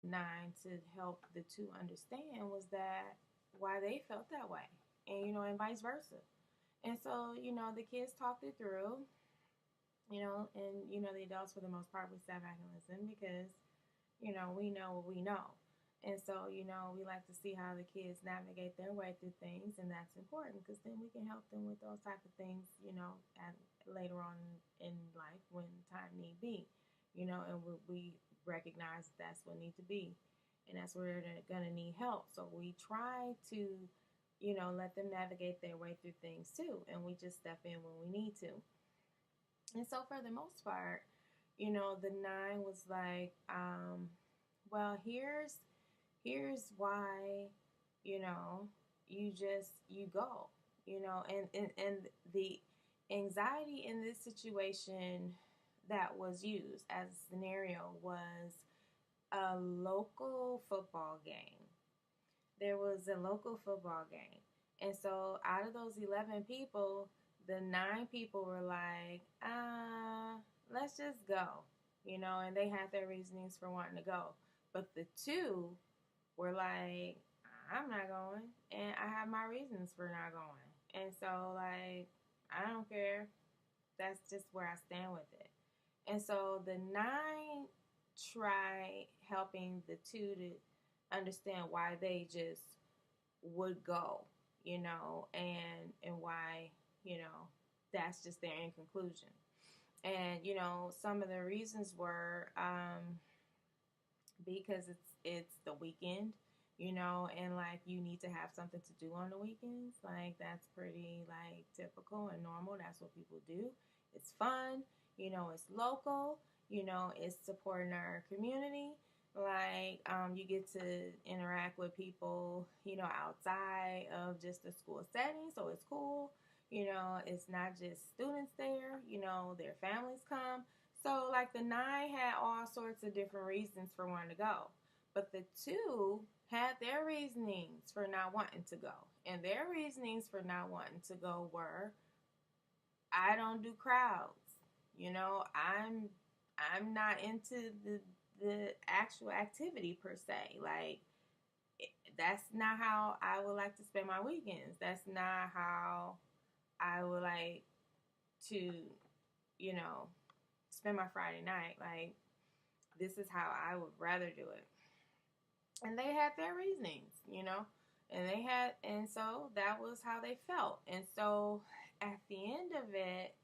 nine to help the two understand was that why they felt that way, and and vice versa. And so the kids talked it through, and the adults for the most part would step back and listen because we know what we know. And so, we like to see how the kids navigate their way through things, and that's important because then we can help them with those type of things, at, later on in life when time need be, and we recognize that's what need to be, and that's where they're gonna need help. So we try to, let them navigate their way through things too, and we just step in when we need to. And so for the most part, the nine was like, well, here's why, you know, you go, and the anxiety in this situation that was used as a scenario was a local football game. There was a local football game. And so out of those 11 people, the nine people were like, let's just go, and they had their reasonings for wanting to go. But the two were like, I'm not going, and I have my reasons for not going. And so, like, I don't care. That's just where I stand with it. And so the nine try helping the two to understand why they just would go, and why, that's just their end conclusion. And some of the reasons were because it's the weekend, and like you need to have something to do on the weekends. Like that's pretty like typical and normal. That's what people do. It's fun, it's local, it's supporting our community. Like you get to interact with people, outside of just the school setting, so it's cool. It's not just students there, their families come. So, like, the nine had all sorts of different reasons for wanting to go. But the two had their reasonings for not wanting to go. And their reasonings for not wanting to go were, I don't do crowds. I'm not into the actual activity per se. Like, that's not how I would like to spend my weekends. That's not how I would like to, you know, spend my Friday night. Like, this is how I would rather do it. And they had their reasonings, and so that was how they felt. And so at the end of it,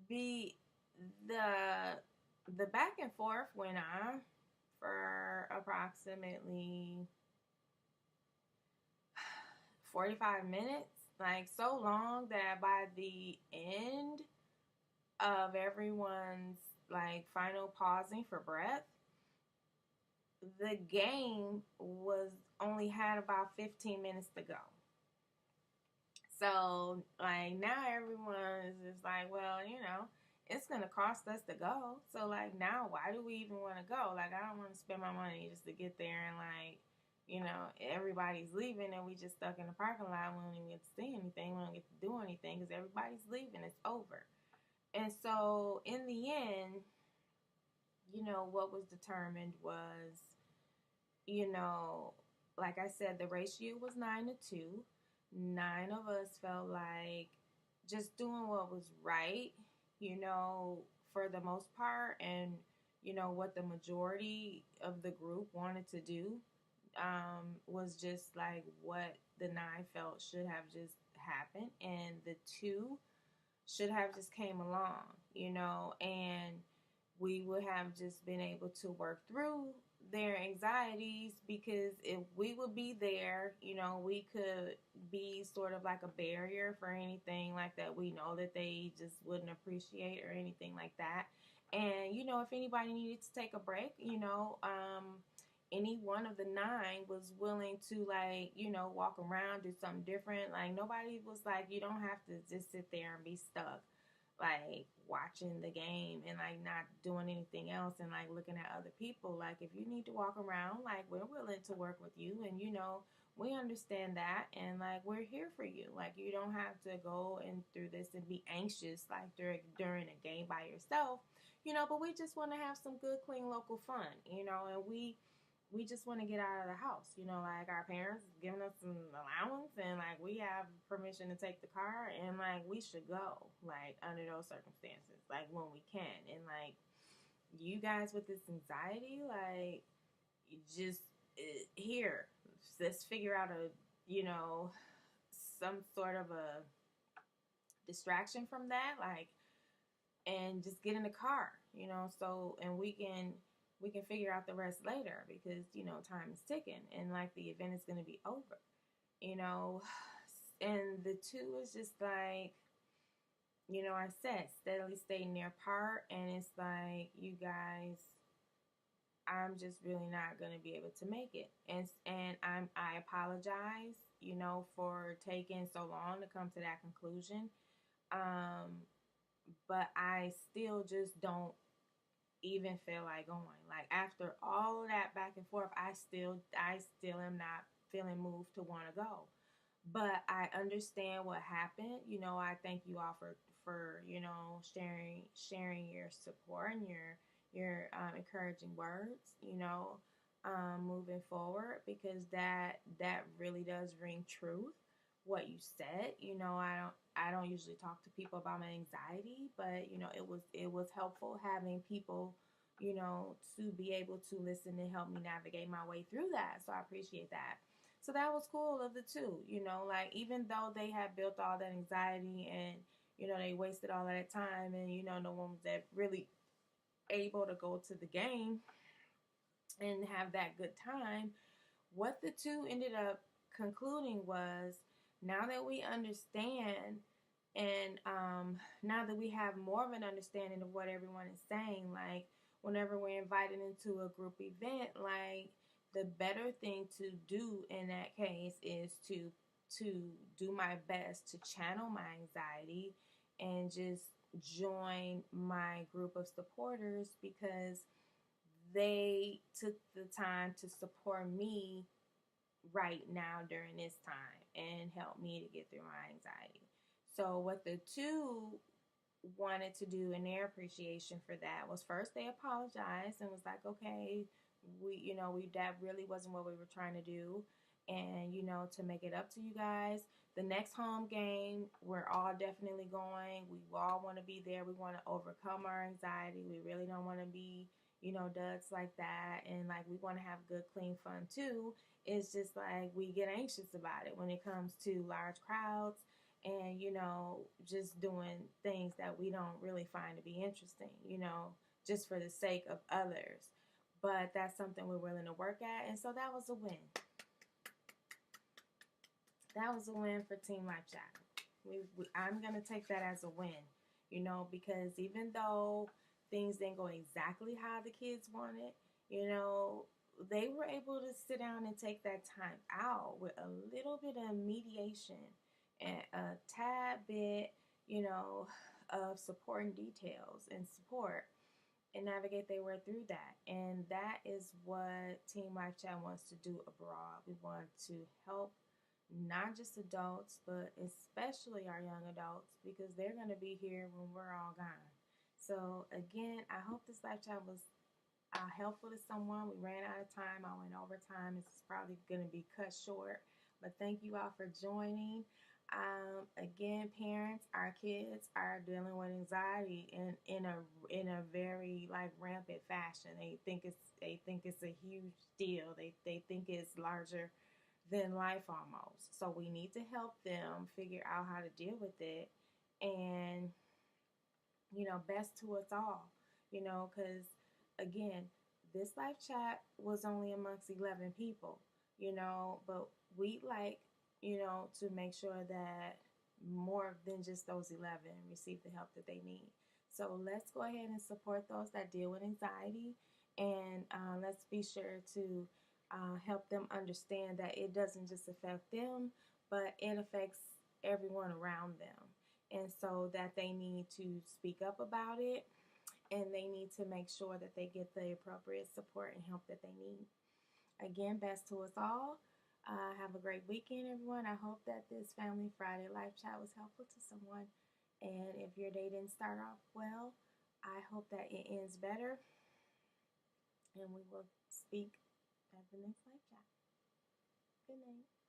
the the back and forth went on for approximately 45 minutes, like so long that by the end of everyone's like final pausing for breath, the game was only had about 15 minutes to go. So like now everyone is just like, well, it's gonna cost us to go. So like now why do we even want to go? Like I don't want to spend my money just to get there and like, everybody's leaving and we just stuck in the parking lot. We don't even get to see anything. We don't get to do anything because everybody's leaving. It's over. And so in the end, what was determined was, you know, like I said, the ratio was 9-2. Nine of us felt like just doing what was right, for the most part, and what the majority of the group wanted to do was just like what the nine felt should have just happened, and the two should have just came along, and we would have just been able to work through their anxieties because if we would be there, we could be sort of like a barrier for anything like that we know that they just wouldn't appreciate or anything like that. And, if anybody needed to take a break, any one of the nine was willing to like, walk around, do something different. Like nobody was like, you don't have to just sit there and be stuck like watching the game and like not doing anything else and like looking at other people. Like if you need to walk around, like we're willing to work with you, and we understand that, and like we're here for you. Like you don't have to go and through this and be anxious like during a game by yourself. but we just want to have some good, clean, local fun, and we just want to get out of the house, like our parents giving us some allowance and like we have permission to take the car and like we should go like under those circumstances, like when we can. And like you guys with this anxiety, like just here, let's figure out a, some sort of a distraction from that, like, and just get in the car, so, and we can figure out the rest later because, time is ticking and like the event is going to be over, you know, and the two is just like, I said, steadily stay near apart, and it's like, you guys, I'm just really not going to be able to make it. And I apologize, for taking so long to come to that conclusion. Um, but I still just don't even feel like going. Like after all of that back and forth, I still am not feeling moved to want to go. But I understand what happened. I thank you all for sharing your support and your encouraging words. Moving forward, because that really does ring truth. What you said. I don't usually talk to people about my anxiety, but it was helpful having people to be able to listen and help me navigate my way through that. So I appreciate that. So that was cool of the two, like even though they had built all that anxiety and they wasted all that time, and no one was that really able to go to the game and have that good time. What the two ended up concluding was, now that we understand, and now that we have more of an understanding of what everyone is saying, like whenever we're invited into a group event, like the better thing to do in that case is to do my best to channel my anxiety and just join my group of supporters, because they took the time to support me right now during this time and help me to get through my anxiety. So what the two wanted to do in their appreciation for that was, first they apologized and was like, okay, we that really wasn't what we were trying to do, and to make it up to you guys, the next home game we're all definitely going. We all want to be there. We want to overcome our anxiety. We really don't want to be duds like that, and like we want to have good clean fun too. It's just like we get anxious about it when it comes to large crowds and just doing things that we don't really find to be interesting, just for the sake of others. But that's something we're willing to work at, and so that was a win. That was a win for Team Life Chat. I'm gonna take that as a win, because even though things didn't go exactly how the kids wanted, they were able to sit down and take that time out with a little bit of mediation and a tad bit, of supporting details and support, and navigate their way through that. And that is what Team Life Chat wants to do abroad. We want to help not just adults, but especially our young adults, because they're going to be here when we're all gone. So again, I hope this live chat was helpful to someone. We ran out of time. I went over time. This is probably going to be cut short, but thank you all for joining. Again, parents, our kids are dealing with anxiety in a very like rampant fashion. They think it's a huge deal. They think it's larger than life almost. So we need to help them figure out how to deal with it, and best to us all, because again, this live chat was only amongst 11 people, but we like, to make sure that more than just those 11 receive the help that they need. So let's go ahead and support those that deal with anxiety, and let's be sure to help them understand that it doesn't just affect them, but it affects everyone around them. And so that they need to speak up about it, and they need to make sure that they get the appropriate support and help that they need. Again, best to us all. Have a great weekend, everyone. I hope that this Family Friday live chat was helpful to someone. And if your day didn't start off well, I hope that it ends better, and we will speak at the next live chat. Good night.